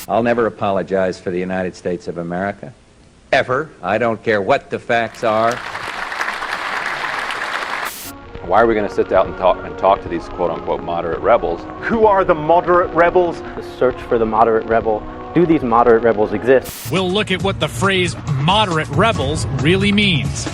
I'll never apologize for the United States of America. Ever. I don't care what the facts are. Why are we going to sit down and talk to these quote-unquote moderate rebels? Who are the moderate rebels? The search for the moderate rebel. Do these moderate rebels exist? We'll look at what the phrase moderate rebels really means.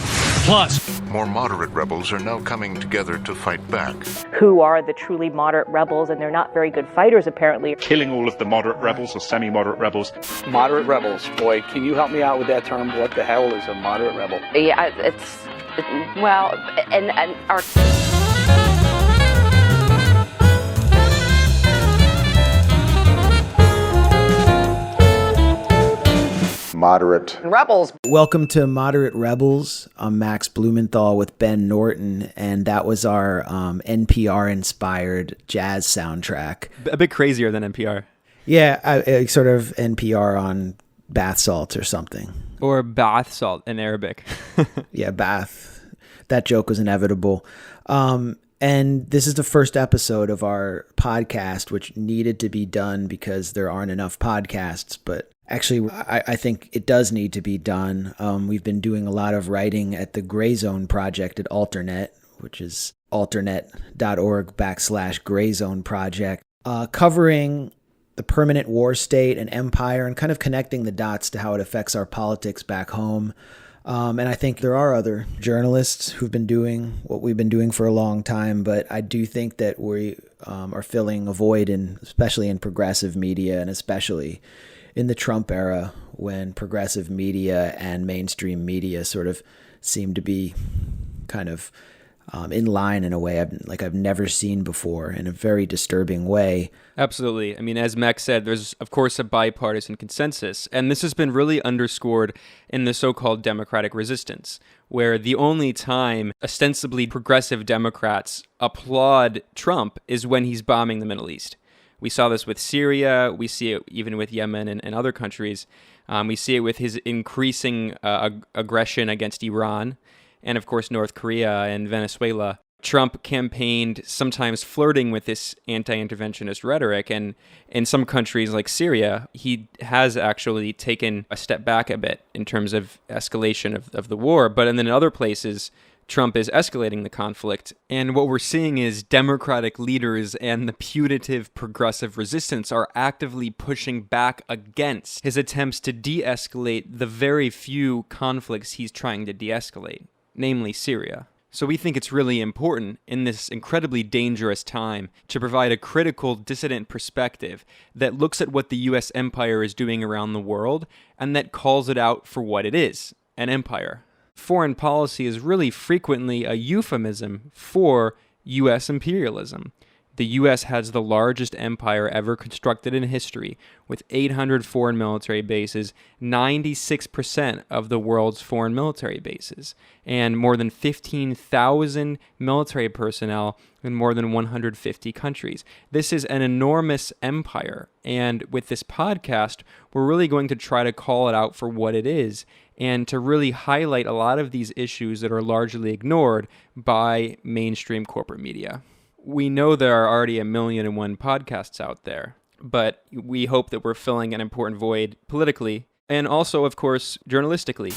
Plus, more moderate rebels are now coming together to fight back. Who are the truly moderate rebels, and they're not very good fighters, apparently. Killing all of the moderate rebels or semi-moderate rebels. Moderate rebels. Boy, can you help me out with that term? What the hell is a moderate rebel? Yeah, and our... Moderate rebels. Welcome to Moderate Rebels. I'm Max Blumenthal with Ben Norton, and that was our NPR-inspired jazz soundtrack. A bit crazier than NPR. Yeah, sort of NPR on bath salts or something. Or bath salt in Arabic. Yeah, bath. That joke was inevitable. And this is the first episode of our podcast, which needed to be done because there aren't enough podcasts, but actually, I think it does need to be done. We've been doing a lot of writing at the Gray Zone Project at Alternet, which is alternet.org/Gray Zone Project, covering the permanent war state and empire and kind of connecting the dots to how it affects our politics back home. And I think there are other journalists who've been doing what we've been doing for a long time, but I do think that we are filling a void, especially in progressive media and especially in the Trump era, when progressive media and mainstream media sort of seem to be kind of in line in a way I've never seen before, in a very disturbing way. Absolutely. I mean, as Max said, there's, of course, a bipartisan consensus, and this has been really underscored in the so-called Democratic resistance, where the only time ostensibly progressive Democrats applaud Trump is when he's bombing the Middle East. We saw this with Syria. We see it even with Yemen and other countries. We see it with his increasing aggression against Iran and, of course, North Korea and Venezuela. Trump campaigned sometimes flirting with this anti-interventionist rhetoric. And in some countries like Syria, he has actually taken a step back a bit in terms of escalation of the war. But then in other places, Trump is escalating the conflict. And what we're seeing is Democratic leaders and the putative progressive resistance are actively pushing back against his attempts to de-escalate the very few conflicts he's trying to de-escalate, namely Syria. So we think it's really important in this incredibly dangerous time to provide a critical dissident perspective that looks at what the U.S. empire is doing around the world and that calls it out for what it is, an empire. Foreign policy is really frequently a euphemism for U.S. imperialism. The U.S. has the largest empire ever constructed in history, with 800 foreign military bases, 96% of the world's foreign military bases, and more than 15,000 military personnel in more than 150 countries. This is an enormous empire, and with this podcast, we're really going to try to call it out for what it is, and to really highlight a lot of these issues that are largely ignored by mainstream corporate media. We know there are already 1,000,001 podcasts out there, but we hope that we're filling an important void politically and also, of course, journalistically.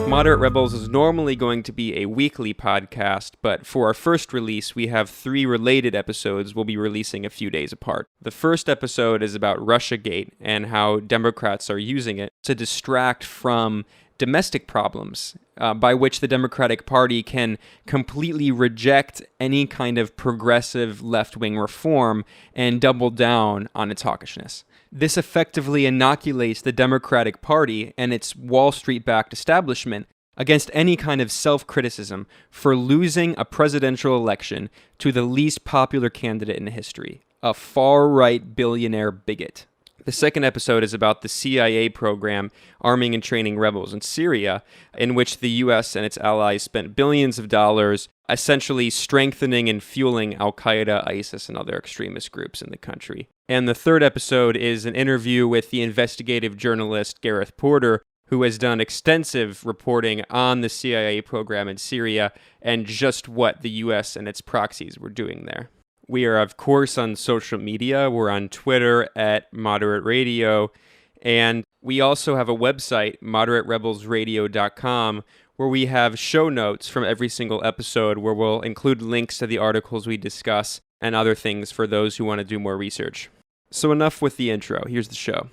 Moderate Rebels is normally going to be a weekly podcast, but for our first release, we have 3 related episodes we'll be releasing a few days apart. The first episode is about Russiagate and how Democrats are using it to distract from domestic problems, by which the Democratic Party can completely reject any kind of progressive left-wing reform and double down on its hawkishness. This effectively inoculates the Democratic Party and its Wall Street-backed establishment against any kind of self-criticism for losing a presidential election to the least popular candidate in history, a far-right billionaire bigot. The second episode is about the CIA program arming and training rebels in Syria, in which the U.S. and its allies spent billions of dollars essentially strengthening and fueling Al-Qaeda, ISIS, and other extremist groups in the country. And the third episode is an interview with the investigative journalist Gareth Porter, who has done extensive reporting on the CIA program in Syria and just what the U.S. and its proxies were doing there. We are, of course, on social media. We're on Twitter at Moderate Radio. And we also have a website, moderaterebelsradio.com, where we have show notes from every single episode where we'll include links to the articles we discuss and other things for those who want to do more research. So enough with the intro. Here's the show.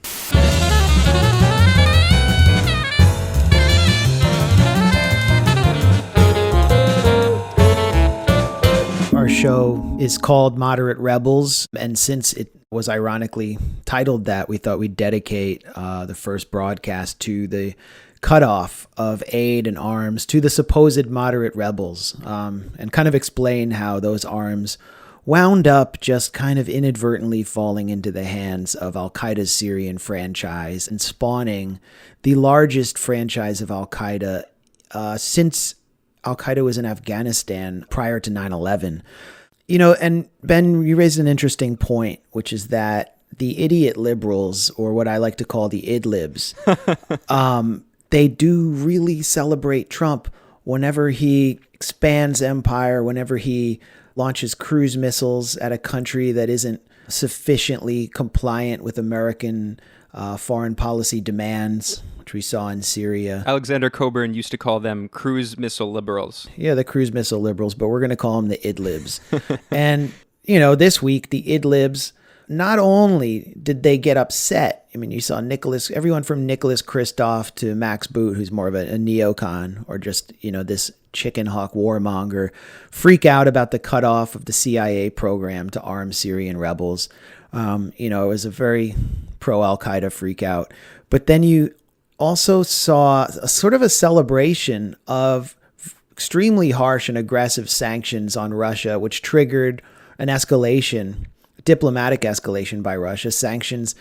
Our show is called Moderate Rebels, and since it was ironically titled that, we thought we'd dedicate the first broadcast to the cutoff of aid and arms to the supposed moderate rebels, and kind of explain how those arms wound up just kind of inadvertently falling into the hands of Al-Qaeda's Syrian franchise and spawning the largest franchise of Al-Qaeda since Al-Qaeda was in Afghanistan prior to 9/11. You know, and Ben, you raised an interesting point, which is that the idiot liberals, or what I like to call the idlibs, they do really celebrate Trump whenever he expands empire, whenever he launches cruise missiles at a country that isn't sufficiently compliant with American foreign policy demands, which we saw in Syria. Alexander Coburn used to call them cruise missile liberals. Yeah, the cruise missile liberals, but we're going to call them the idlibs. And, you know, this week, the idlibs, not only did they get upset, I mean, you saw everyone from Nicholas Kristof to Max Boot, who's more of a neocon, or just, you know, this chicken hawk warmonger, freak out about the cutoff of the CIA program to arm Syrian rebels. You know, it was a very pro-Al-Qaeda freak out. But then you also saw a sort of a celebration of extremely harsh and aggressive sanctions on Russia, which triggered an escalation, diplomatic escalation by Russia, sanctions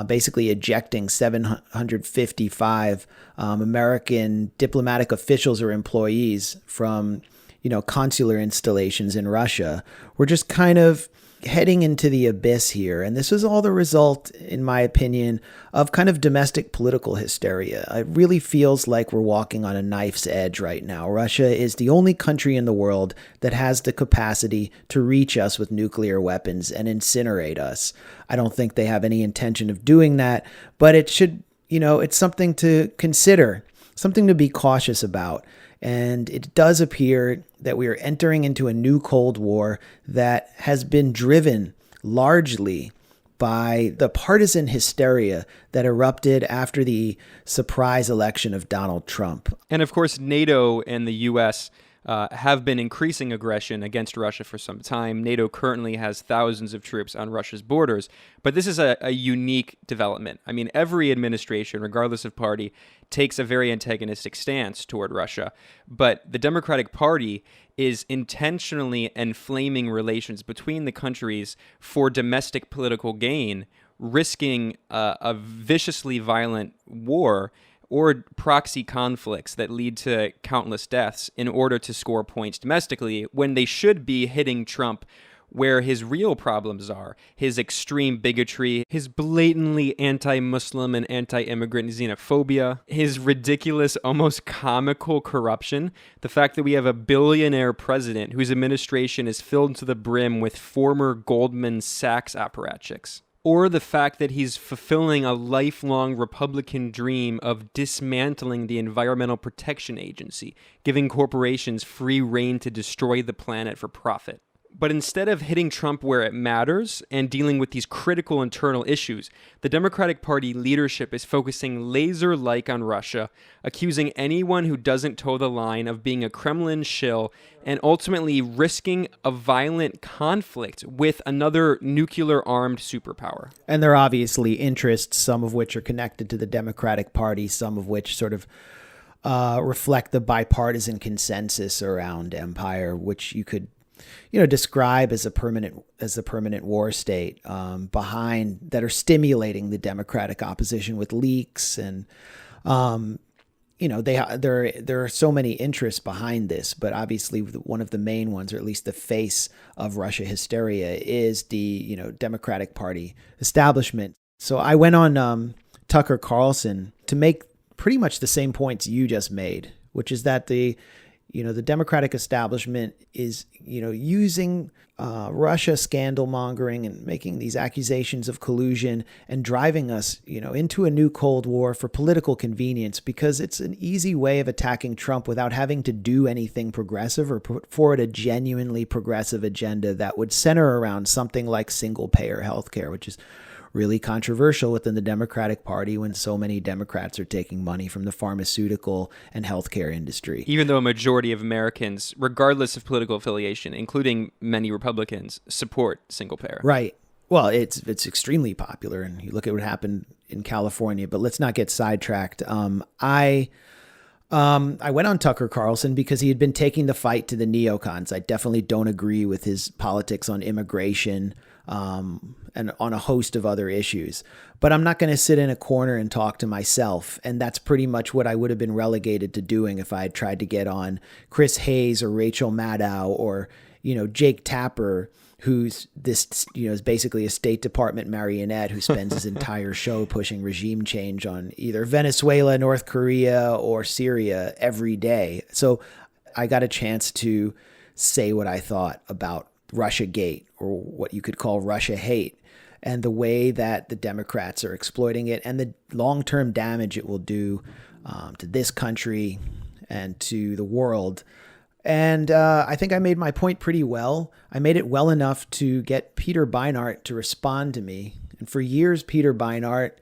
basically ejecting 755 American diplomatic officials or employees from, you know, consular installations in Russia. We're just kind of heading into the abyss here. And this was all the result, in my opinion, of kind of domestic political hysteria. It really feels like we're walking on a knife's edge right now. Russia is the only country in the world that has the capacity to reach us with nuclear weapons and incinerate us. I don't think they have any intention of doing that, but it should, you know, it's something to consider, something to be cautious about. And it does appear that we are entering into a new Cold War that has been driven largely by the partisan hysteria that erupted after the surprise election of Donald Trump. And of course, NATO and the U.S. Have been increasing aggression against Russia for some time. NATO currently has thousands of troops on Russia's borders, but this is a unique development. I mean, every administration, regardless of party, takes a very antagonistic stance toward Russia, but the Democratic Party is intentionally inflaming relations between the countries for domestic political gain, risking a viciously violent war or proxy conflicts that lead to countless deaths in order to score points domestically when they should be hitting Trump where his real problems are, his extreme bigotry, his blatantly anti-Muslim and anti-immigrant xenophobia, his ridiculous, almost comical corruption, the fact that we have a billionaire president whose administration is filled to the brim with former Goldman Sachs apparatchiks, or the fact that he's fulfilling a lifelong Republican dream of dismantling the Environmental Protection Agency, giving corporations free rein to destroy the planet for profit. But instead of hitting Trump where it matters and dealing with these critical internal issues, the Democratic Party leadership is focusing laser-like on Russia, accusing anyone who doesn't toe the line of being a Kremlin shill and ultimately risking a violent conflict with another nuclear-armed superpower. And there are obviously interests, some of which are connected to the Democratic Party, some of which sort of reflect the bipartisan consensus around empire, which you could describe as a permanent war state behind that are stimulating the Democratic opposition with leaks and there are so many interests behind this, but obviously one of the main ones, or at least the face of Russia hysteria, is the Democratic Party establishment. So I went on Tucker Carlson to make pretty much the same points you just made, which is that the Democratic establishment is, using Russia scandal mongering and making these accusations of collusion and driving us, into a new Cold War for political convenience, because it's an easy way of attacking Trump without having to do anything progressive or put forward a genuinely progressive agenda that would center around something like single payer healthcare, which is really controversial within the Democratic Party when so many Democrats are taking money from the pharmaceutical and healthcare industry. Even though a majority of Americans, regardless of political affiliation, including many Republicans, support single payer. Right. Well, it's extremely popular, and you look at what happened in California, but let's not get sidetracked. I went on Tucker Carlson because he had been taking the fight to the neocons. I definitely don't agree with his politics on immigration, and on a host of other issues. But I'm not going to sit in a corner and talk to myself. And that's pretty much what I would have been relegated to doing if I had tried to get on Chris Hayes or Rachel Maddow or, Jake Tapper, who's is basically a State Department marionette who spends his entire show pushing regime change on either Venezuela, North Korea, or Syria every day. So I got a chance to say what I thought about Russiagate, or what you could call Russia hate, and the way that the Democrats are exploiting it and the long-term damage it will do to this country and to the world. And I think I made my point pretty well. I made it well enough to get Peter Beinart to respond to me. And for years, Peter Beinart,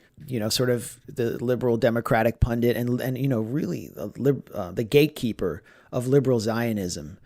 sort of the liberal Democratic pundit and really the gatekeeper of liberal Zionism.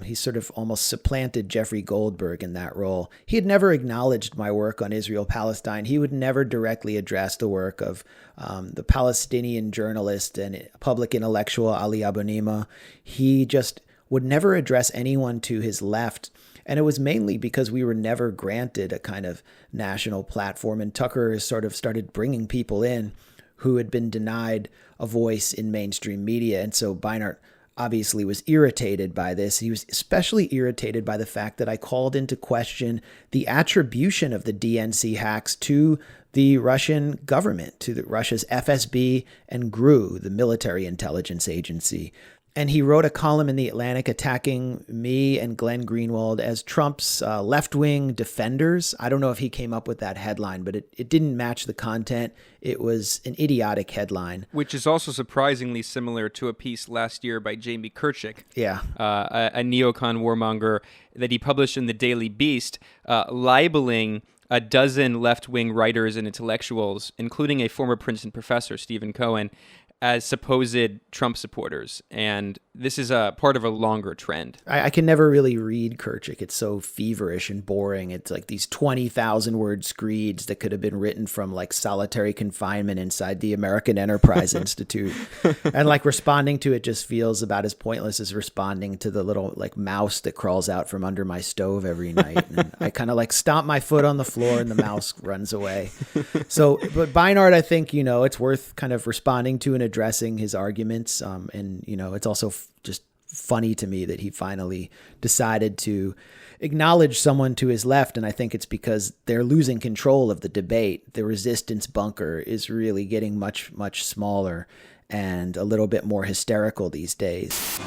He sort of almost supplanted Jeffrey Goldberg in that role. He had never acknowledged my work on Israel-Palestine. He would never directly address the work of the Palestinian journalist and public intellectual Ali Abunimah. He just would never address anyone to his left. And it was mainly because we were never granted a kind of national platform. And Tucker has sort of started bringing people in who had been denied a voice in mainstream media. And so Beinart obviously was irritated by this. He was especially irritated by the fact that I called into question the attribution of the DNC hacks to the Russian government, to Russia's FSB and GRU, the military intelligence agency. And he wrote a column in The Atlantic attacking me and Glenn Greenwald as Trump's left-wing defenders. I don't know if he came up with that headline, but it didn't match the content. It was an idiotic headline. Which is also surprisingly similar to a piece last year by Jamie Kirchick, a neocon warmonger that he published in the Daily Beast, libeling a dozen left-wing writers and intellectuals, including a former Princeton professor, Stephen Cohen, as supposed Trump supporters. And this is a part of a longer trend. I can never really read Kirchick. It's so feverish and boring. It's like these 20,000 word screeds that could have been written from like solitary confinement inside the American Enterprise Institute. And like responding to it just feels about as pointless as responding to the little like mouse that crawls out from under my stove every night. And I kind of like stomp my foot on the floor and the mouse runs away. So, but Beinart, I think, it's worth kind of responding to and addressing his arguments. And, it's also just funny to me that he finally decided to acknowledge someone to his left. And I think it's because they're losing control of the debate. The resistance bunker is really getting much, much smaller and a little bit more hysterical these days.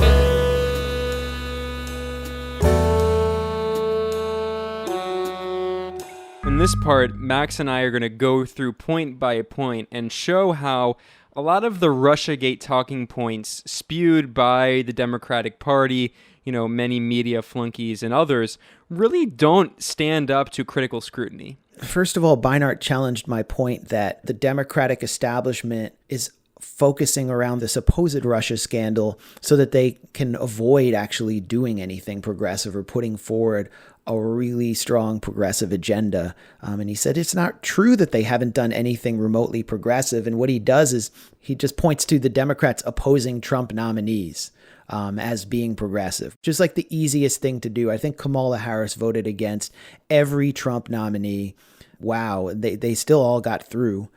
In this part, Max and I are going to go through point by point and show how a lot of the Russiagate talking points spewed by the Democratic Party, many media flunkies and others, really don't stand up to critical scrutiny. First of all, Beinart challenged my point that the Democratic establishment is focusing around the supposed Russia scandal so that they can avoid actually doing anything progressive or putting forward a really strong progressive agenda. And he said it's not true that they haven't done anything remotely progressive. And what he does is he just points to the Democrats opposing Trump nominees as being progressive. Just like the easiest thing to do. I think Kamala Harris voted against every Trump nominee. Wow. They still all got through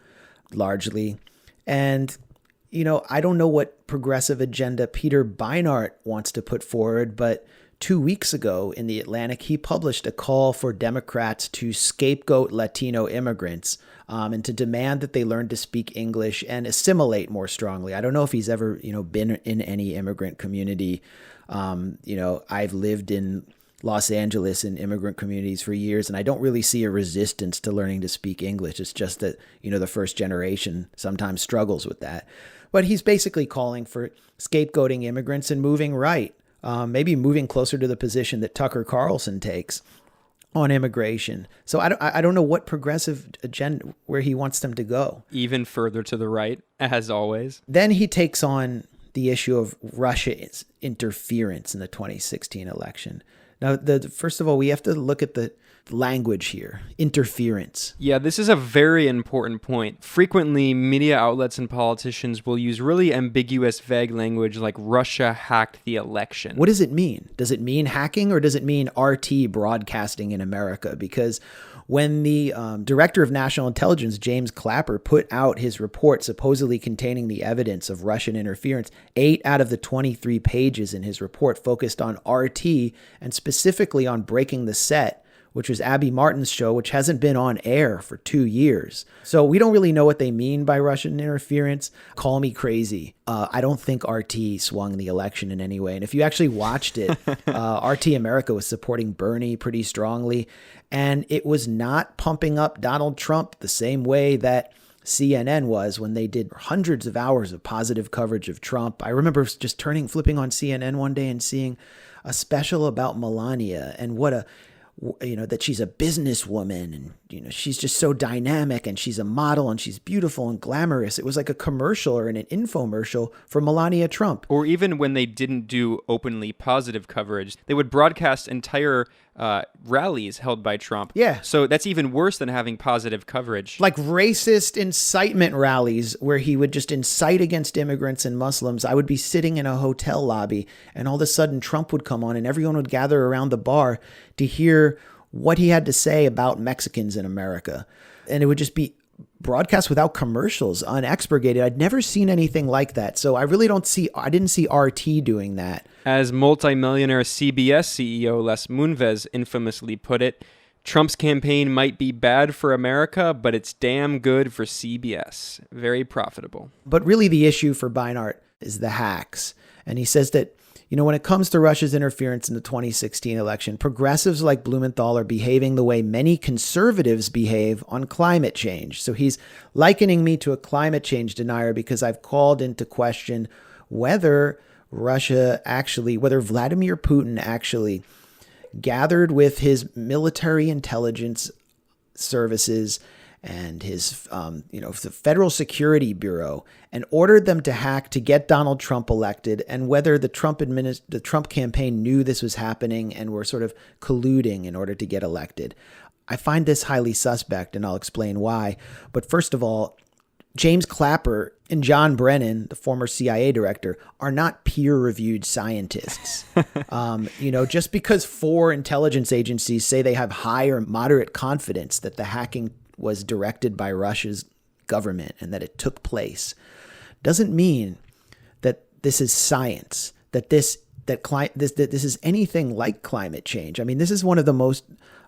largely. And I don't know what progressive agenda Peter Beinart wants to put forward, but 2 weeks ago in The Atlantic, he published a call for Democrats to scapegoat Latino immigrants and to demand that they learn to speak English and assimilate more strongly. I don't know if he's ever, been in any immigrant community. I've lived in Los Angeles in immigrant communities for years, and I don't really see a resistance to learning to speak English. It's just that, the first generation sometimes struggles with that. But he's basically calling for scapegoating immigrants and moving right. Maybe moving closer to the position that Tucker Carlson takes on immigration. So I don't know what progressive agenda where he wants them to go. Even further to the right, as always. Then he takes on the issue of Russia's interference in the 2016 election. Now, first of all, we have to look at the language here. Interference. Yeah, this is a very important point. Frequently, media outlets and politicians will use really ambiguous, vague language like Russia hacked the election. What does it mean? Does it mean hacking or does it mean RT broadcasting in America? Because when the director of national intelligence, James Clapper, put out his report supposedly containing the evidence of Russian interference, 8 out of the 23 pages in his report focused on RT and specifically on Breaking the Set, which was Abby Martin's show, which hasn't been on air for 2 years. So we don't really know what they mean by Russian interference. Call me crazy. I don't think RT swung the election in any way. And if you actually watched it, RT America was supporting Bernie pretty strongly. And it was not pumping up Donald Trump the same way that CNN was when they did hundreds of hours of positive coverage of Trump. I remember just flipping on CNN one day and seeing a special about Melania and that she's a businesswoman and, she's just so dynamic and she's a model and she's beautiful and glamorous. It was like a commercial or an infomercial for Melania Trump. Or even when they didn't do openly positive coverage, they would broadcast entire rallies held by Trump. Yeah. So that's even worse than having positive coverage. Like racist incitement rallies where he would just incite against immigrants and Muslims. I would be sitting in a hotel lobby and all of a sudden Trump would come on and everyone would gather around the bar to hear what he had to say about Mexicans in America. And it would just be broadcast without commercials, unexpurgated. I'd never seen anything like that. So I didn't see RT doing that. As multimillionaire CBS CEO Les Moonves infamously put it, Trump's campaign might be bad for America, but it's damn good for CBS. Very profitable. But really the issue for Beinart is the hacks. And he says that, when it comes to Russia's interference in the 2016 election, progressives like Blumenthal are behaving the way many conservatives behave on climate change. So he's likening me to a climate change denier because I've called into question whether Vladimir Putin actually gathered with his military intelligence services and his, the Federal Security Bureau and ordered them to hack to get Donald Trump elected, and whether the Trump campaign knew this was happening and were sort of colluding in order to get elected. I find this highly suspect, and I'll explain why. But first of all, James Clapper and John Brennan, the former CIA director, are not peer-reviewed scientists. Just because 4 intelligence agencies say they have high or moderate confidence that the hacking was directed by Russia's government and that it took place doesn't mean that this is science, that this is anything like climate change. I mean, this is one of the most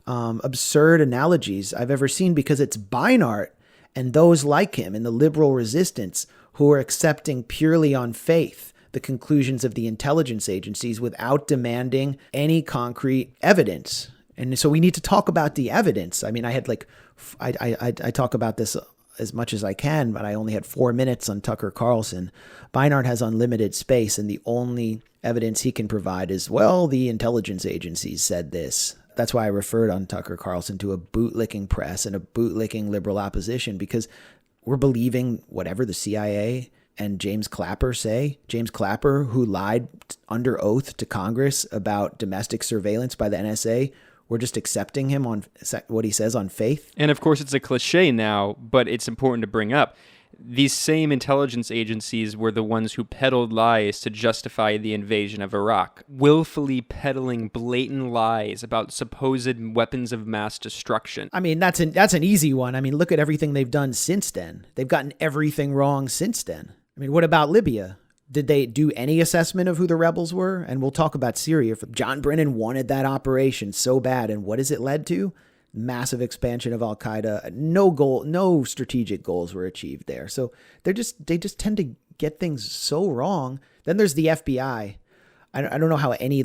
absurd analogies I've ever seen because it's Beinart and those like him in the liberal resistance who are accepting purely on faith the conclusions of the intelligence agencies without demanding any concrete evidence. And so we need to talk about the evidence. I mean, I talk about this as much as I can, but I only had 4 minutes on Tucker Carlson. Beinart has unlimited space, and the only evidence he can provide is, well, the intelligence agencies said this. That's why I referred on Tucker Carlson to a bootlicking press and a bootlicking liberal opposition, because we're believing whatever the CIA and James Clapper say. James Clapper, who lied under oath to Congress about domestic surveillance by the NSA, we're just accepting him on what he says on faith. And of course, it's a cliche now, but it's important to bring up. These same intelligence agencies were the ones who peddled lies to justify the invasion of Iraq, willfully peddling blatant lies about supposed weapons of mass destruction. I mean, that's an easy one. I mean, look at everything they've done since then. They've gotten everything wrong since then. I mean, what about Libya? Did they do any assessment of who the rebels were? And we'll talk about Syria. John Brennan wanted that operation so bad. And what has it led to? Massive expansion of Al-Qaeda. No strategic goals were achieved there. So they just tend to get things so wrong. Then there's the FBI. I don't know how any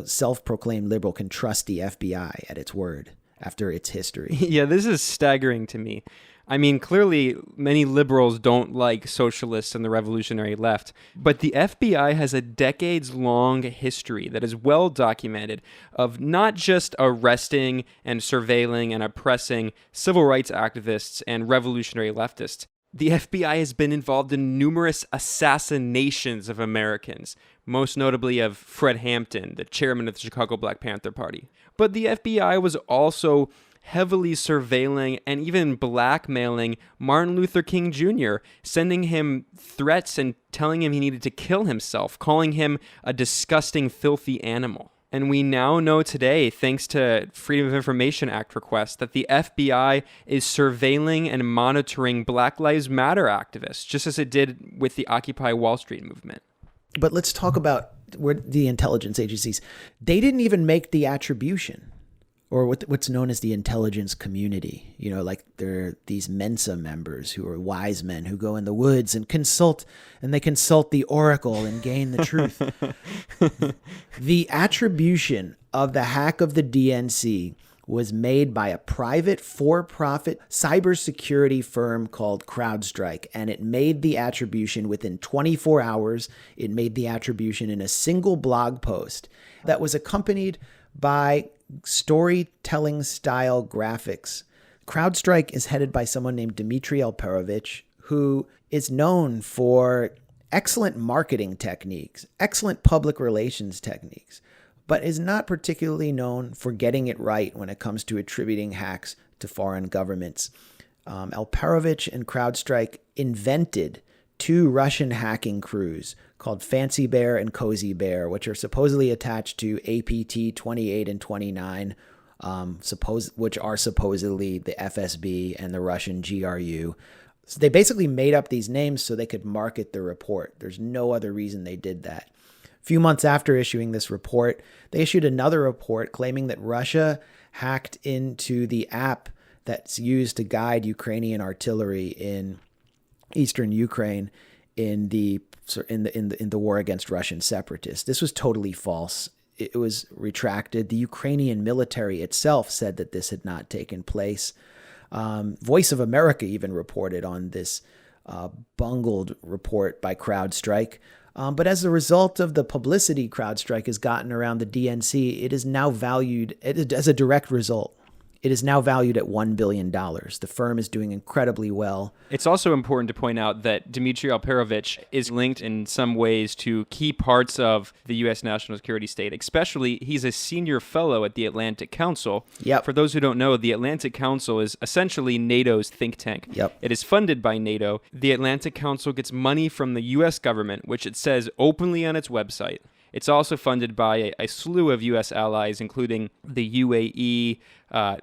self-proclaimed liberal can trust the FBI at its word after its history. Yeah, this is staggering to me. I mean, clearly, many liberals don't like socialists and the revolutionary left, but the FBI has a decades-long history that is well documented of not just arresting and surveilling and oppressing civil rights activists and revolutionary leftists. The FBI has been involved in numerous assassinations of Americans, most notably of Fred Hampton, the chairman of the Chicago Black Panther Party. But the FBI was also heavily surveilling and even blackmailing Martin Luther King Jr., sending him threats and telling him he needed to kill himself, calling him a disgusting, filthy animal. And we now know today, thanks to Freedom of Information Act requests, that the FBI is surveilling and monitoring Black Lives Matter activists, just as it did with the Occupy Wall Street movement. But let's talk about the intelligence agencies. They didn't even make the attribution, or what's known as the intelligence community. Like they're these Mensa members who are wise men who go in the woods and they consult the oracle and gain the truth. The attribution of the hack of the DNC was made by a private for-profit cybersecurity firm called CrowdStrike, and it made the attribution within 24 hours. It made the attribution in a single blog post that was accompanied by storytelling style graphics. CrowdStrike is headed by someone named Dmitry Alperovitch, who is known for excellent marketing techniques, excellent public relations techniques, but is not particularly known for getting it right when it comes to attributing hacks to foreign governments. Alperovitch and CrowdStrike invented two Russian hacking crews called Fancy Bear and Cozy Bear, which are supposedly attached to APT 28 and 29, which are supposedly the FSB and the Russian GRU. So they basically made up these names so they could market the report. There's no other reason they did that. A few months after issuing this report, they issued another report claiming that Russia hacked into the app that's used to guide Ukrainian artillery in eastern Ukraine in the war against Russian separatists. This was totally false. It was retracted. The Ukrainian military itself said that this had not taken place. Voice of America even reported on this bungled report by CrowdStrike. But as a result of the publicity CrowdStrike has gotten around the DNC, it is now valued, as a direct result, it is now valued at $1 billion. The firm is doing incredibly well. It's also important to point out that Dmitry Alperovitch is linked in some ways to key parts of the U.S. national security state. Especially, he's a senior fellow at the Atlantic Council. Yep. For those who don't know, the Atlantic Council is essentially NATO's think tank. Yep. It is funded by NATO. The Atlantic Council gets money from the U.S. government, which it says openly on its website. It's also funded by a slew of U.S. allies, including the UAE,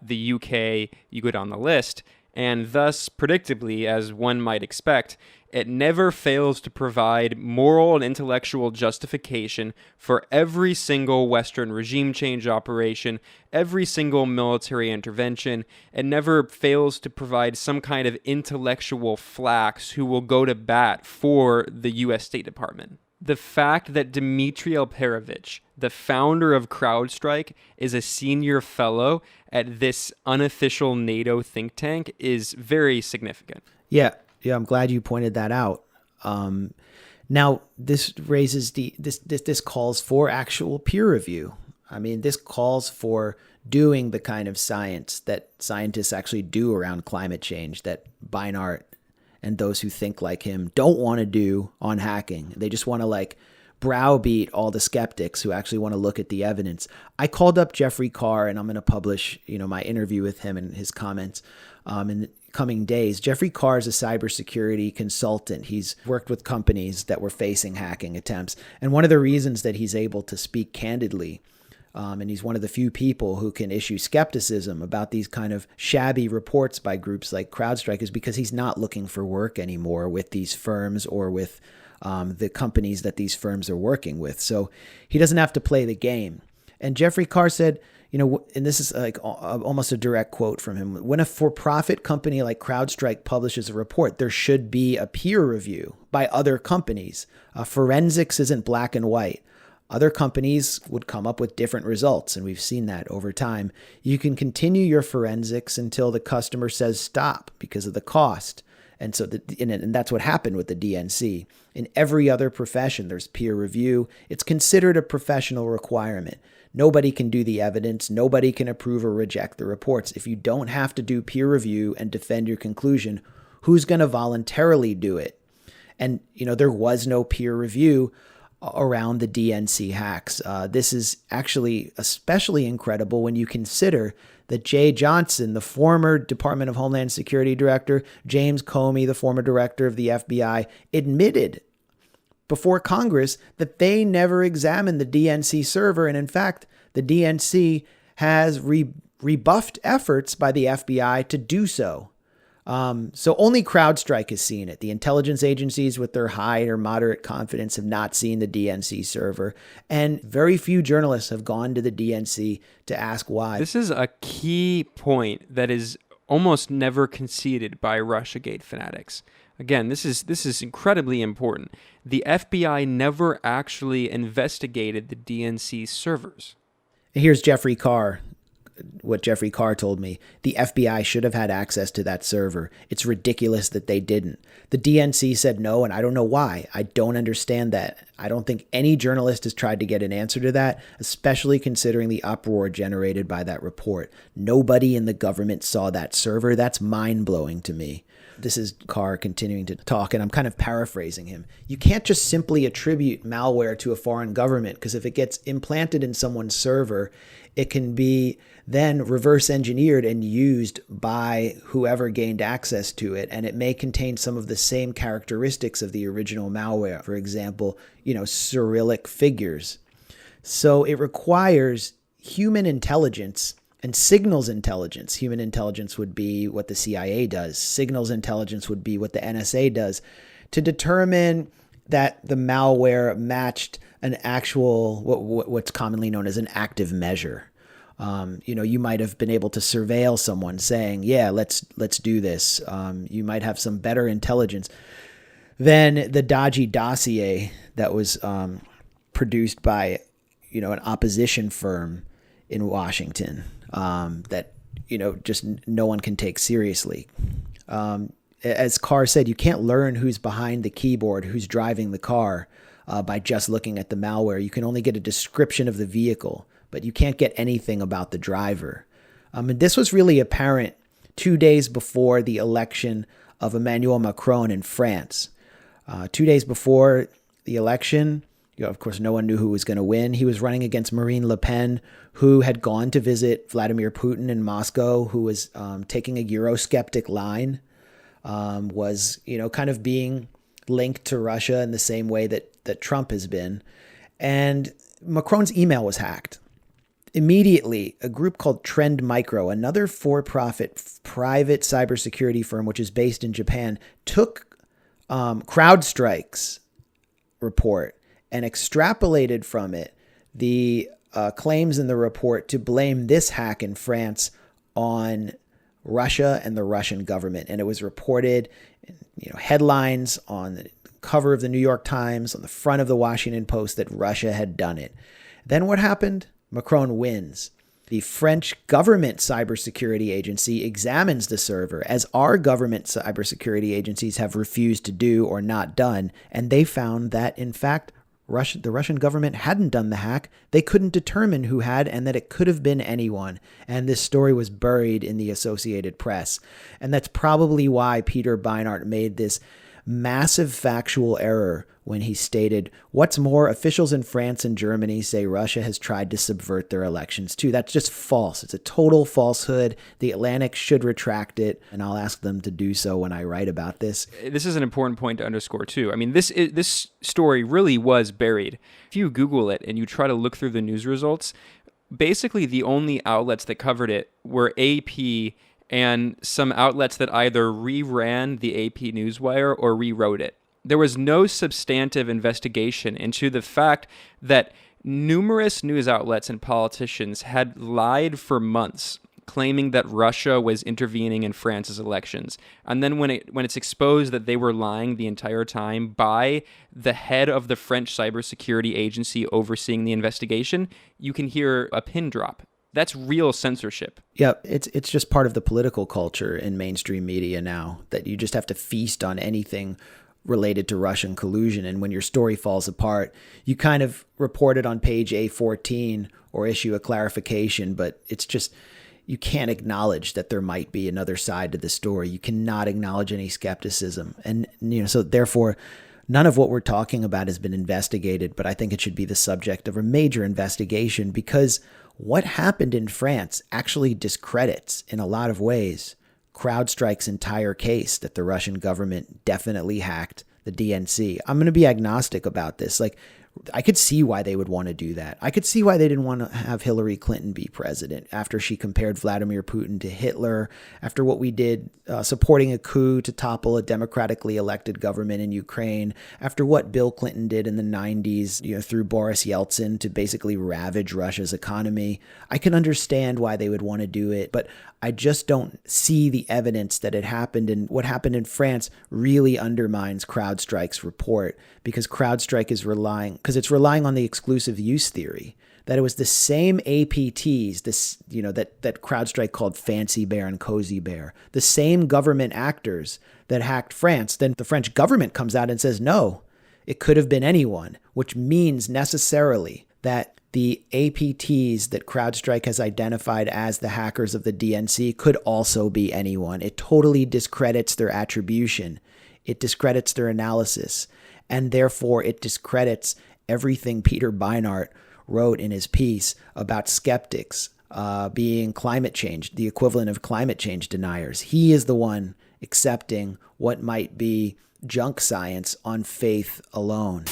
the UK, you go down the list, and thus, predictably, as one might expect, it never fails to provide moral and intellectual justification for every single Western regime change operation, every single military intervention, and never fails to provide some kind of intellectual flax who will go to bat for the U.S. State Department. The fact that Dmitry Alperovitch, the founder of CrowdStrike, is a senior fellow at this unofficial NATO think tank is very significant. Yeah, I'm glad you pointed that out. Now, this raises this calls for actual peer review. I mean, this calls for doing the kind of science that scientists actually do around climate change that Beinart and those who think like him don't want to do on hacking. They just want to browbeat all the skeptics who actually want to look at the evidence. I called up Jeffrey Carr, and I'm going to publish, my interview with him and his comments in the coming days. Jeffrey Carr is a cybersecurity consultant. He's worked with companies that were facing hacking attempts. And one of the reasons that he's able to speak candidly, and he's one of the few people who can issue skepticism about these kind of shabby reports by groups like CrowdStrike, is because he's not looking for work anymore with these firms or with the companies that these firms are working with. So he doesn't have to play the game. And Jeffrey Carr said, and this is like almost a direct quote from him, when a for-profit company like CrowdStrike publishes a report, there should be a peer review by other companies. Forensics isn't black and white. Other companies would come up with different results, and we've seen that over time. You can continue your forensics until the customer says stop because of the cost. And so and that's what happened with the DNC. In every other profession, there's peer review. It's considered a professional requirement. Nobody can do the evidence. Nobody can approve or reject the reports. If you don't have to do peer review and defend your conclusion, who's going to voluntarily do it? And, there was no peer review around the DNC hacks. This is actually especially incredible when you consider that Jay Johnson, the former Department of Homeland Security director, James Comey, the former director of the FBI, admitted before Congress that they never examined the DNC server. And in fact, the DNC has rebuffed efforts by the FBI to do so. So only CrowdStrike has seen it. The intelligence agencies with their high or moderate confidence have not seen the DNC server. And very few journalists have gone to the DNC to ask why. This is a key point that is almost never conceded by Russiagate fanatics. Again, this is incredibly important. The FBI never actually investigated the DNC servers. Here's Jeffrey Carr. What Jeffrey Carr told me, the FBI should have had access to that server. It's ridiculous that they didn't. The DNC said no, and I don't know why. I don't understand that. I don't think any journalist has tried to get an answer to that, especially considering the uproar generated by that report. Nobody in the government saw that server. That's mind-blowing to me. This is Carr continuing to talk, and I'm kind of paraphrasing him. You can't just simply attribute malware to a foreign government, because if it gets implanted in someone's server, it can be then reverse engineered and used by whoever gained access to it. And it may contain some of the same characteristics of the original malware. For example, Cyrillic figures. So it requires human intelligence and signals intelligence. Human intelligence would be what the CIA does. Signals intelligence would be what the NSA does to determine that the malware matched an actual, what's commonly known as an active measure. You might have been able to surveil someone saying, yeah, let's do this. You might have some better intelligence than the dodgy dossier that was produced by, an opposition firm in Washington that, just no one can take seriously. As Carr said, you can't learn who's behind the keyboard, who's driving the car by just looking at the malware. You can only get a description of the vehicle, but you can't get anything about the driver. And this was really apparent 2 days before the election of Emmanuel Macron in France. 2 days before the election, of course, no one knew who was going to win. He was running against Marine Le Pen, who had gone to visit Vladimir Putin in Moscow, who was taking a Eurosceptic line, was, kind of being linked to Russia in the same way that Trump has been. And Macron's email was hacked. Immediately, a group called Trend Micro, another for-profit private cybersecurity firm, which is based in Japan, took CrowdStrike's report and extrapolated from it the claims in the report to blame this hack in France on Russia and the Russian government. And it was reported, headlines on the cover of the New York Times, on the front of the Washington Post, that Russia had done it. Then what happened? Macron wins. The French government cybersecurity agency examines the server, as our government cybersecurity agencies have refused to do or not done, and they found that, in fact, the Russian government hadn't done the hack. They couldn't determine who had, and that it could have been anyone. And this story was buried in the Associated Press. And that's probably why Peter Beinart made this massive factual error when he stated, what's more, officials in France and Germany say Russia has tried to subvert their elections too. That's just false. It's a total falsehood. The Atlantic should retract it, and I'll ask them to do so when I write about this. This is an important point to underscore too. I mean, this story really was buried. If you Google it and you try to look through the news results, basically the only outlets that covered it were AP and some outlets that either reran the AP Newswire or rewrote it. There was no substantive investigation into the fact that numerous news outlets and politicians had lied for months, claiming that Russia was intervening in France's elections. And then when it's exposed that they were lying the entire time by the head of the French cybersecurity agency overseeing the investigation, you can hear a pin drop. That's real censorship. Yeah, it's just part of the political culture in mainstream media now that you just have to feast on anything related to Russian collusion. And when your story falls apart, you kind of report it on page A14 or issue a clarification, but it's just, you can't acknowledge that there might be another side to the story. You cannot acknowledge any skepticism. And, so therefore, none of what we're talking about has been investigated, but I think it should be the subject of a major investigation because what happened in France actually discredits, in a lot of ways, CrowdStrike's entire case that the Russian government definitely hacked the DNC. I'm going to be agnostic about this. I could see why they would want to do that. I could see why they didn't want to have Hillary Clinton be president after she compared Vladimir Putin to Hitler, after what we did supporting a coup to topple a democratically elected government in Ukraine, after what Bill Clinton did in the 90s, through Boris Yeltsin to basically ravage Russia's economy. I can understand why they would want to do it, but I just don't see the evidence that it happened. And what happened in France really undermines CrowdStrike's report because CrowdStrike is relying on the exclusive use theory, that it was the same APTs, that CrowdStrike called Fancy Bear and Cozy Bear, the same government actors that hacked France. Then the French government comes out and says, no, it could have been anyone, which means necessarily that the APTs that CrowdStrike has identified as the hackers of the DNC could also be anyone. It totally discredits their attribution. It discredits their analysis. And therefore, it discredits everything Peter Beinart wrote in his piece about skeptics being climate change, the equivalent of climate change deniers. He is the one accepting what might be junk science on faith alone.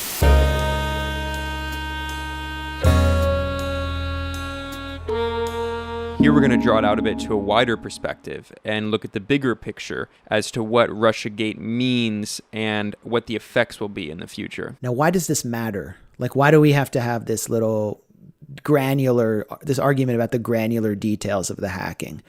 Here we're going to draw it out a bit to a wider perspective and look at the bigger picture as to what Russiagate means and what the effects will be in the future. Now, why does this matter? Why do we have to have this argument about the granular details of the hacking?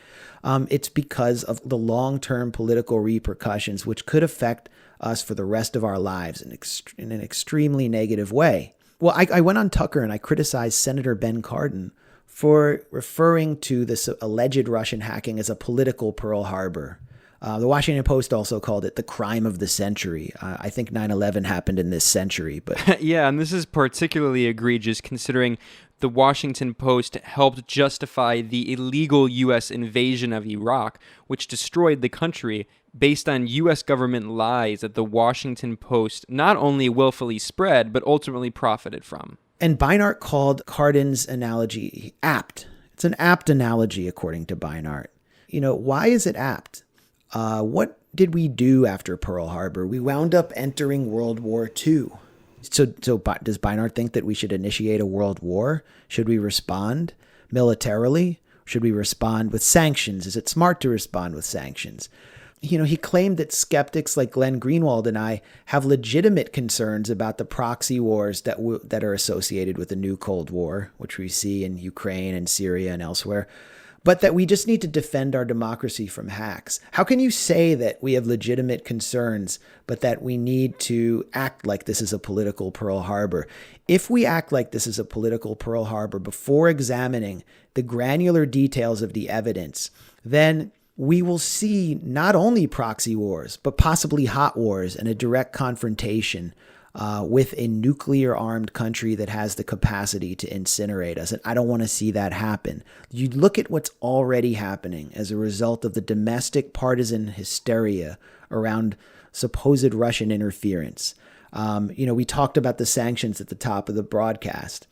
It's because of the long-term political repercussions, which could affect us for the rest of our lives in an extremely negative way. Well, I went on Tucker and I criticized Senator Ben Cardin for referring to this alleged Russian hacking as a political Pearl Harbor. The Washington Post also called it the crime of the century. I think 9/11 happened in this century, but yeah, and this is particularly egregious considering the Washington Post helped justify the illegal U.S. invasion of Iraq, which destroyed the country based on U.S. government lies that the Washington Post not only willfully spread, but ultimately profited from. And Beinart called Cardin's analogy apt. It's an apt analogy, according to Beinart. Why is it apt? What did we do after Pearl Harbor? We wound up entering World War II. So does Beinart think that we should initiate a world war? Should we respond militarily? Should we respond with sanctions? Is it smart to respond with sanctions? He claimed that skeptics like Glenn Greenwald and I have legitimate concerns about the proxy wars that are associated with the new Cold War, which we see in Ukraine and Syria and elsewhere, but that we just need to defend our democracy from hacks. How can you say that we have legitimate concerns, but that we need to act like this is a political Pearl Harbor? If we act like this is a political Pearl Harbor before examining the granular details of the evidence, then we will see not only proxy wars, but possibly hot wars and a direct confrontation with a nuclear-armed country that has the capacity to incinerate us. And I don't want to see that happen. You look at what's already happening as a result of the domestic partisan hysteria around supposed Russian interference. We talked about the sanctions at the top of the broadcast,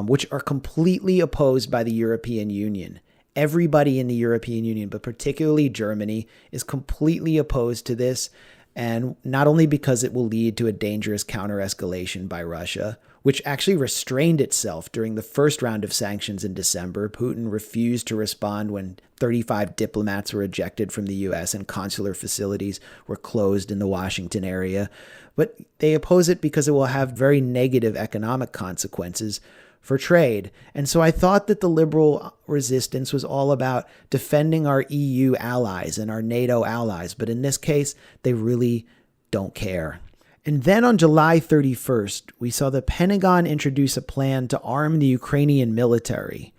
which are completely opposed by the European Union. Everybody in the European Union, but particularly Germany, is completely opposed to this. And not only because it will lead to a dangerous counter-escalation by Russia, which actually restrained itself during the first round of sanctions in December. Putin refused to respond when 35 diplomats were ejected from the U.S. and consular facilities were closed in the Washington area. But they oppose it because it will have very negative economic consequences for trade. And so I thought that the liberal resistance was all about defending our EU allies and our NATO allies. But in this case, they really don't care. And then on July 31st, we saw the Pentagon introduce a plan to arm the Ukrainian military,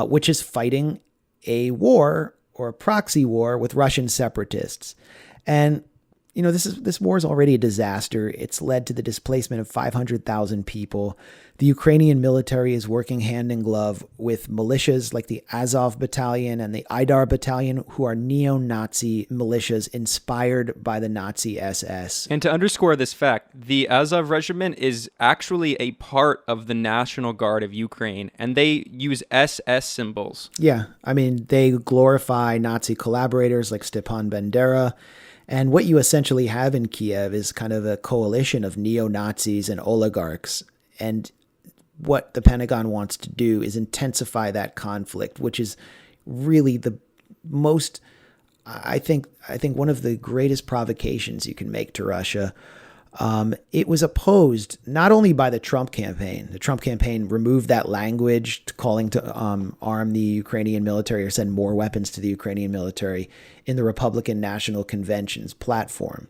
which is fighting a war or a proxy war with Russian separatists. And this war is already a disaster. It's led to the displacement of 500,000 people. The Ukrainian military is working hand in glove with militias like the Azov Battalion and the Beinart Battalion, who are neo-Nazi militias inspired by the Nazi SS. And to underscore this fact, the Azov Regiment is actually a part of the National Guard of Ukraine, and they use SS symbols. Yeah, I mean, they glorify Nazi collaborators like Stepan Bandera. And what you essentially have in Kiev is kind of a coalition of neo-Nazis and oligarchs. And what the Pentagon wants to do is intensify that conflict, which is really the most, I think one of the greatest provocations you can make to Russia. It was opposed not only by the Trump campaign. The Trump campaign removed that language calling to arm the Ukrainian military or send more weapons to the Ukrainian military in the Republican National Convention's platform.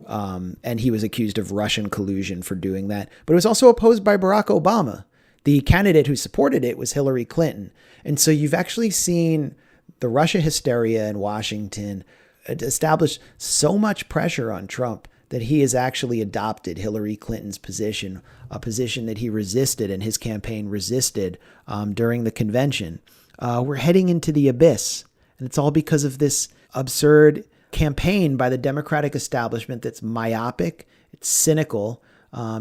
And he was accused of Russian collusion for doing that. But it was also opposed by Barack Obama. The candidate who supported it was Hillary Clinton. And so you've actually seen the Russia hysteria in Washington establish so much pressure on Trump that he has actually adopted Hillary Clinton's position, a position that he resisted and his campaign resisted during the convention. We're heading into the abyss, and it's all because of this absurd campaign by the Democratic establishment that's myopic, it's cynical,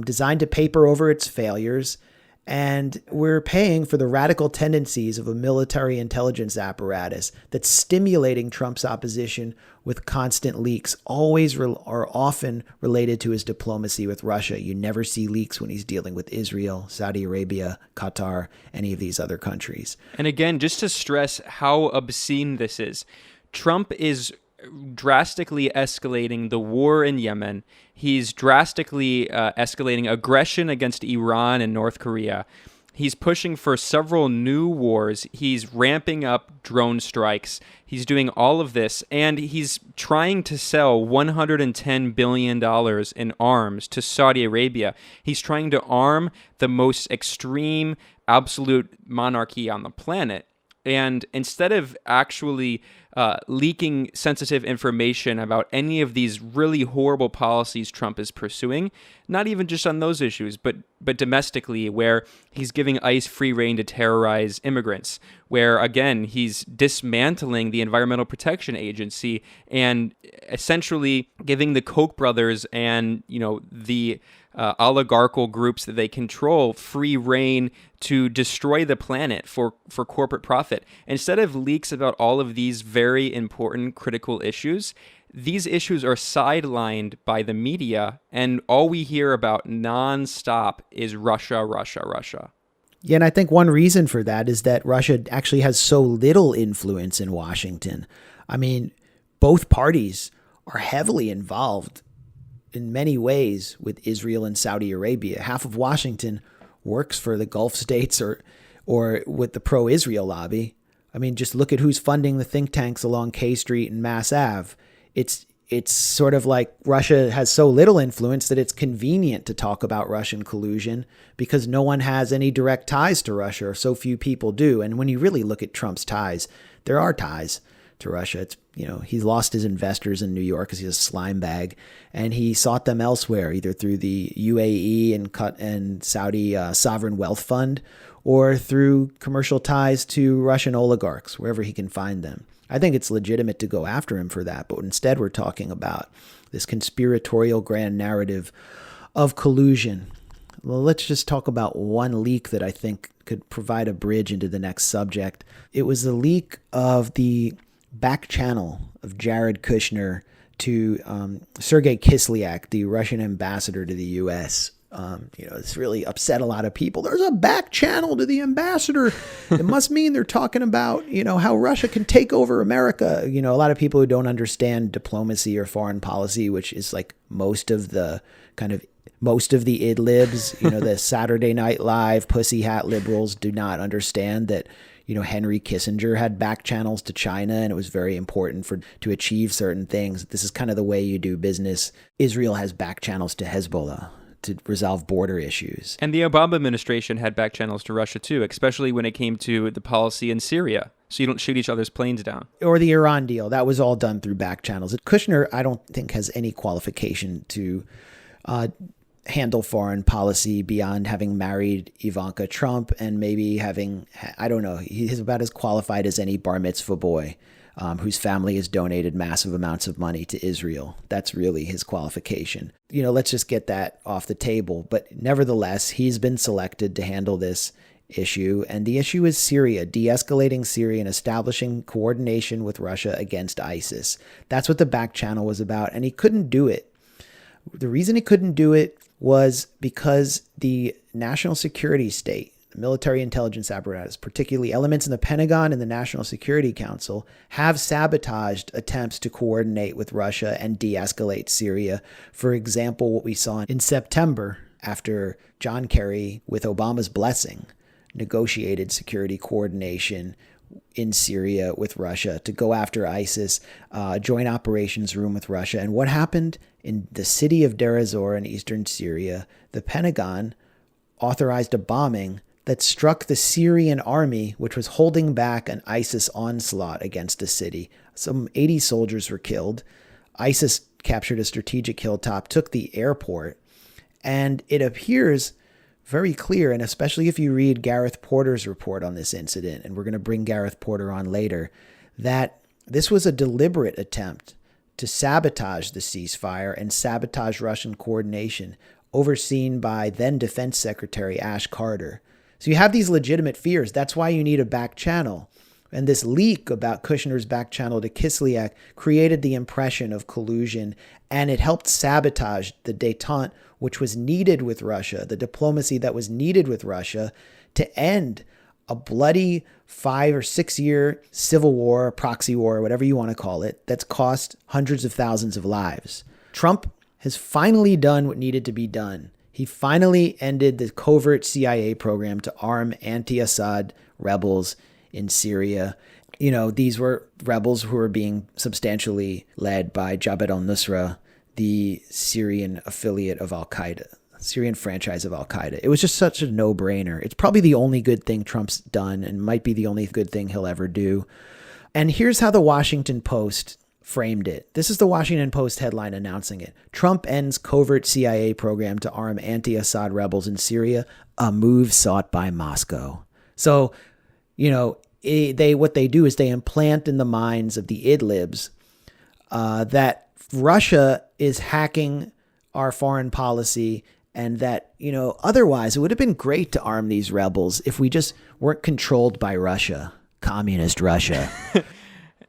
designed to paper over its failures, and we're paying for the radical tendencies of a military intelligence apparatus that's stimulating Trump's opposition with constant leaks, always or often related to his diplomacy with Russia. You never see leaks when he's dealing with Israel, Saudi Arabia, Qatar, any of these other countries. And again, just to stress how obscene this is, Trump is drastically escalating the war in Yemen. He's drastically escalating aggression against Iran and North Korea. He's pushing for several new wars. He's ramping up drone strikes. He's doing all of this, and he's trying to sell $110 billion in arms to Saudi Arabia. He's trying to arm the most extreme, absolute monarchy on the planet. And instead of actually leaking sensitive information about any of these really horrible policies Trump is pursuing, not even just on those issues, but domestically, where he's giving ICE free rein to terrorize immigrants, where, again, he's dismantling the Environmental Protection Agency and essentially giving the Koch brothers and, the oligarchical groups that they control free rein to destroy the planet for corporate profit. Instead of leaks about all of these very important critical issues, these issues are sidelined by the media, and all we hear about nonstop is Russia, Russia, Russia. Yeah, and I think one reason for that is that Russia actually has so little influence in Washington. I mean, both parties are heavily involved in many ways with Israel and Saudi Arabia. Half of Washington works for the Gulf states or with the pro-Israel lobby. I mean, just look at who's funding the think tanks along K Street and Mass Ave. It's sort of like Russia has so little influence that it's convenient to talk about Russian collusion because no one has any direct ties to Russia, or so few people do. And when you really look at Trump's ties, there are ties to Russia. It's, he's lost his investors in New York because he's a slime bag, and he sought them elsewhere, either through the UAE and Saudi sovereign wealth fund, or through commercial ties to Russian oligarchs, wherever he can find them. I think it's legitimate to go after him for that, but instead we're talking about this conspiratorial grand narrative of collusion. Well, let's just talk about one leak that I think could provide a bridge into the next subject. It was the leak of the back channel of Jared Kushner to Sergei Kislyak, the Russian ambassador to the U.S. It's really upset a lot of people. There's a back channel to the ambassador. It must mean they're talking about, how Russia can take over America. A lot of people who don't understand diplomacy or foreign policy, which is like most of the idlibs, the Saturday Night Live pussy hat liberals do not understand that, Henry Kissinger had back channels to China, and it was very important to achieve certain things. This is kind of the way you do business. Israel has back channels to Hezbollah to resolve border issues. And the Obama administration had back channels to Russia too, especially when it came to the policy in Syria. So you don't shoot each other's planes down. Or the Iran deal. That was all done through back channels. Kushner, I don't think, has any qualification to handle foreign policy beyond having married Ivanka Trump and maybe having, I don't know, he's about as qualified as any bar mitzvah boy whose family has donated massive amounts of money to Israel. That's really his qualification. Let's just get that off the table. But nevertheless, he's been selected to handle this issue. And the issue is Syria, de-escalating Syria and establishing coordination with Russia against ISIS. That's what the back channel was about. And he couldn't do it. The reason he couldn't do it was because the national security state, the military intelligence apparatus, particularly elements in the Pentagon and the National Security Council, have sabotaged attempts to coordinate with Russia and de-escalate Syria. For example, what we saw in September after John Kerry, with Obama's blessing, negotiated security coordination in Syria with Russia to go after ISIS, joint operations room with Russia. And what happened in the city of Deir ez-Zor in eastern Syria? The Pentagon authorized a bombing that struck the Syrian army, which was holding back an ISIS onslaught against the city. Some 80 soldiers were killed. ISIS captured a strategic hilltop, took the airport, and it appears very clear, and especially if you read Gareth Porter's report on this incident, and we're going to bring Gareth Porter on later, that this was a deliberate attempt to sabotage the ceasefire and sabotage Russian coordination, overseen by then Defense Secretary Ash Carter. So you have these legitimate fears. That's why you need a back channel. And this leak about Kushner's back channel to Kislyak created the impression of collusion, and it helped sabotage the détente which was needed with Russia, the diplomacy that was needed with Russia to end a bloody 5 or 6 year civil war, proxy war, whatever you want to call it, that's cost hundreds of thousands of lives. Trump has finally done what needed to be done. He finally ended the covert CIA program to arm anti-Assad rebels in Syria. These were rebels who were being substantially led by Jabhat al-Nusra, the Syrian affiliate of Al-Qaeda, Syrian franchise of Al-Qaeda. It was just such a no-brainer. It's probably the only good thing Trump's done and might be the only good thing he'll ever do. And here's how the Washington Post framed it. This is the Washington Post headline announcing it. Trump ends covert CIA program to arm anti-Assad rebels in Syria, a move sought by Moscow. So, what they do is they implant in the minds of the idlibs that Russia is hacking our foreign policy, and that, otherwise it would have been great to arm these rebels if we just weren't controlled by Russia, communist Russia.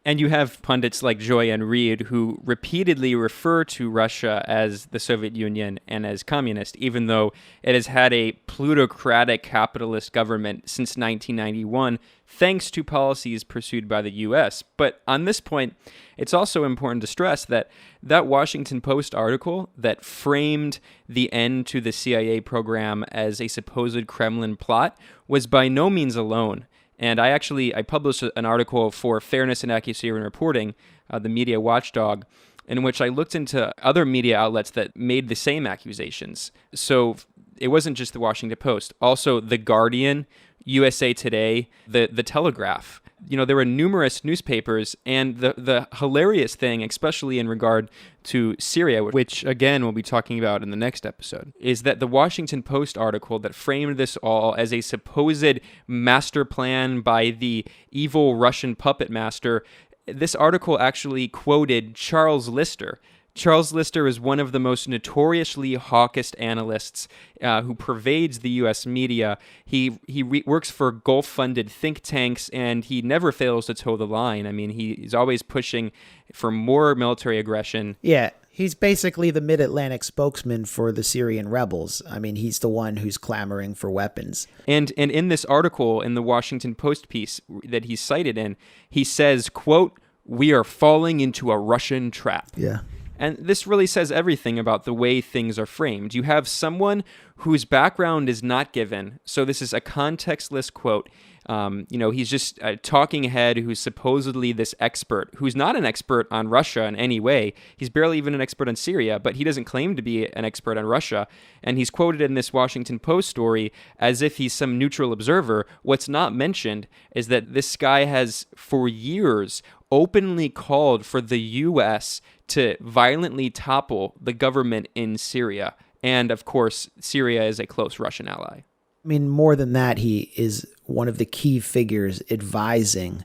And you have pundits like Joy and Reid who repeatedly refer to Russia as the Soviet Union and as communist, even though it has had a plutocratic capitalist government since 1991, thanks to policies pursued by the U.S. But on this point, it's also important to stress that that Washington Post article that framed the end to the CIA program as a supposed Kremlin plot was by no means alone. And I published an article for Fairness and Accuracy in Reporting, the media watchdog, in which I looked into other media outlets that made the same accusations. So it wasn't just the Washington Post, also The Guardian, USA Today, the Telegraph. There were numerous newspapers, and the hilarious thing, especially in regard to Syria, which again we'll be talking about in the next episode, is that the Washington Post article that framed this all as a supposed master plan by the evil Russian puppet master, this article actually quoted Charles Lister. Charles Lister is one of the most notoriously hawkish analysts who pervades the U.S. media. He works for Gulf-funded think tanks, and he never fails to toe the line. I mean, he's always pushing for more military aggression. Yeah, He's basically the Mid-Atlantic spokesman for the Syrian rebels. I mean, he's the one who's clamoring for weapons. And in this article in the Washington Post piece that he's cited in, he says, quote, "We are falling into a Russian trap." Yeah. And this really says everything about the way things are framed. You have someone whose background is not given. So this is a contextless quote. He's just a talking head who's supposedly this expert, who's not an expert on Russia in any way. He's barely even an expert on Syria, but he doesn't claim to be an expert on Russia. And he's quoted in this Washington Post story as if he's some neutral observer. What's not mentioned is that this guy has, for years, openly called for the U.S. to violently topple the government in Syria. And, of course, Syria is a close Russian ally. I mean, more than that, he is one of the key figures advising,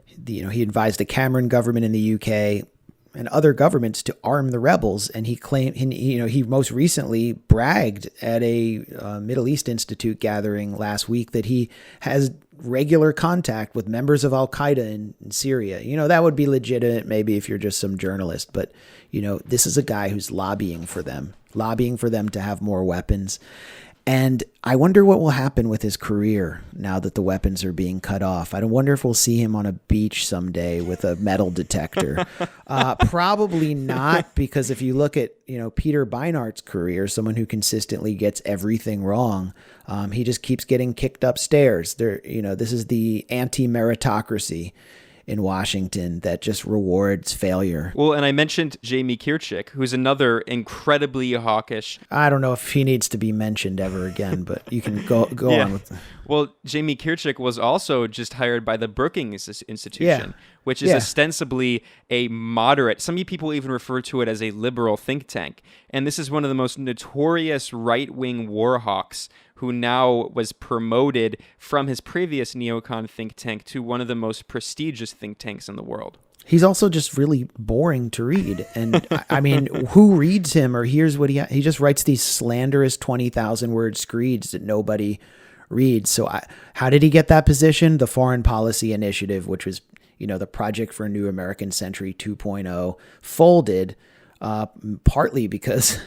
he advised the Cameron government in the UK and other governments to arm the rebels. And he claimed, he most recently bragged at a Middle East Institute gathering last week that he has regular contact with members of Al-Qaeda in Syria. That would be legitimate maybe if you're just some journalist, but, this is a guy who's lobbying for them to have more weapons. And I wonder what will happen with his career now that the weapons are being cut off. I wonder if we'll see him on a beach someday with a metal detector. Probably not, because if you look at, Peter Beinart's career, someone who consistently gets everything wrong, he just keeps getting kicked upstairs. This is the anti-meritocracy in Washington that just rewards failure. Well, and I mentioned Jamie Kirchik, who's another incredibly hawkish. I don't know if he needs to be mentioned ever again, but you can go on with that. Well, Jamie Kirchik was also just hired by the Brookings Institution, which is ostensibly a moderate, some people even refer to it as a liberal think tank. And this is one of the most notorious right-wing war hawks who now was promoted from his previous neocon think tank to one of the most prestigious think tanks in the world. He's also just really boring to read. And I mean, who reads him or hears what he just writes these slanderous 20,000 word screeds that nobody reads. So how did he get that position? The Foreign Policy Initiative, which was, the Project for a New American Century 2.0, folded partly because,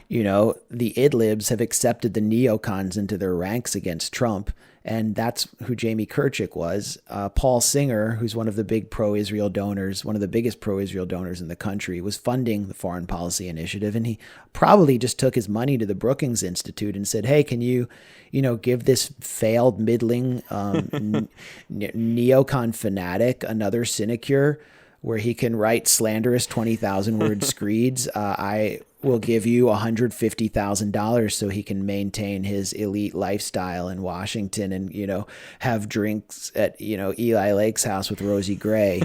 the Idlibs have accepted the neocons into their ranks against Trump. And that's who Jamie Kirchik was. Paul Singer, who's one of the big pro-Israel donors, one of the biggest pro-Israel donors in the country, was funding the Foreign Policy Initiative. And he probably just took his money to the Brookings Institute and said, hey, can you, give this failed middling neocon fanatic another sinecure where he can write slanderous 20,000 word screeds? I will give you $150,000 so he can maintain his elite lifestyle in Washington and, have drinks at, Eli Lake's house with Rosie Gray.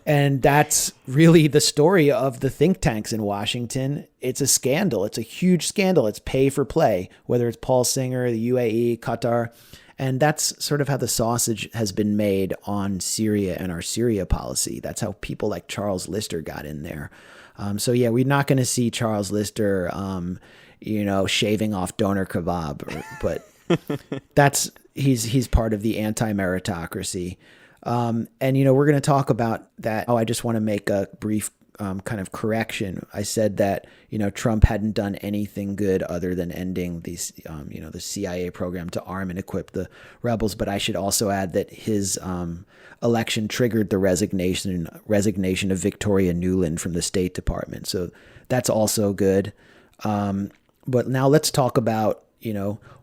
And that's really the story of the think tanks in Washington. It's a scandal. It's a huge scandal. It's pay for play, whether it's Paul Singer, the UAE, Qatar. And that's sort of how the sausage has been made on Syria and our Syria policy. That's how people like Charles Lister got in there. We're not going to see Charles Lister, shaving off donor kebab, but he's part of the anti-meritocracy. We're going to talk about that. Oh, I just want to make a brief kind of correction. I said that, Trump hadn't done anything good other than ending these, the CIA program to arm and equip the rebels. But I should also add that his election triggered the resignation of Victoria Nuland from the State Department. So that's also good. But now let's talk about,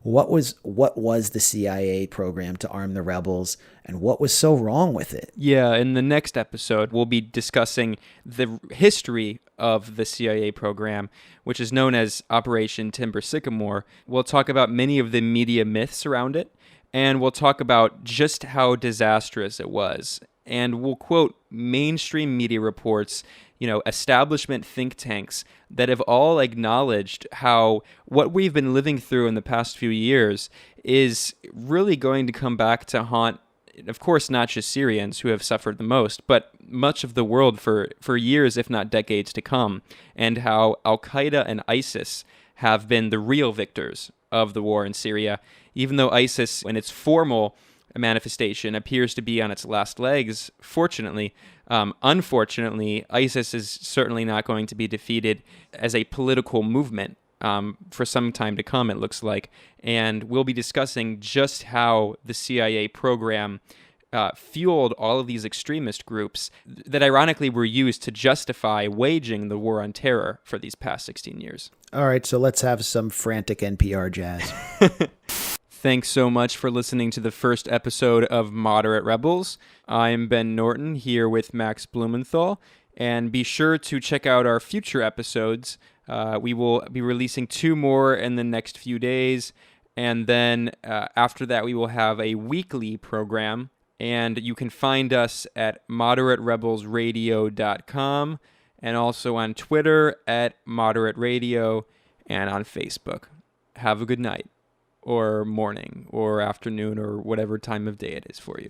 what was the CIA program to arm the rebels and what was so wrong with it? Yeah, in the next episode, we'll be discussing the history of the CIA program, which is known as Operation Timber Sycamore. We'll talk about many of the media myths around it, and we'll talk about just how disastrous it was. And we'll quote mainstream media reports, establishment think tanks that have all acknowledged how what we've been living through in the past few years is really going to come back to haunt, of course, not just Syrians who have suffered the most, but much of the world for years, if not decades to come, and how Al-Qaeda and ISIS have been the real victors of the war in Syria, even though ISIS, in its formal manifestation appears to be on its last legs, fortunately. Unfortunately, ISIS is certainly not going to be defeated as a political movement for some time to come, it looks like. And we'll be discussing just how the CIA program fueled all of these extremist groups that ironically were used to justify waging the war on terror for these past 16 years. All right, so let's have some frantic NPR jazz. Thanks so much for listening to the first episode of Moderate Rebels. I'm Ben Norton here with Max Blumenthal, and be sure to check out our future episodes. We will be releasing 2 more in the next few days, and then after that we will have a weekly program, and you can find us at moderaterebelsradio.com and also on Twitter at Moderate Radio and on Facebook. Have a good night, or morning, or afternoon, or whatever time of day it is for you.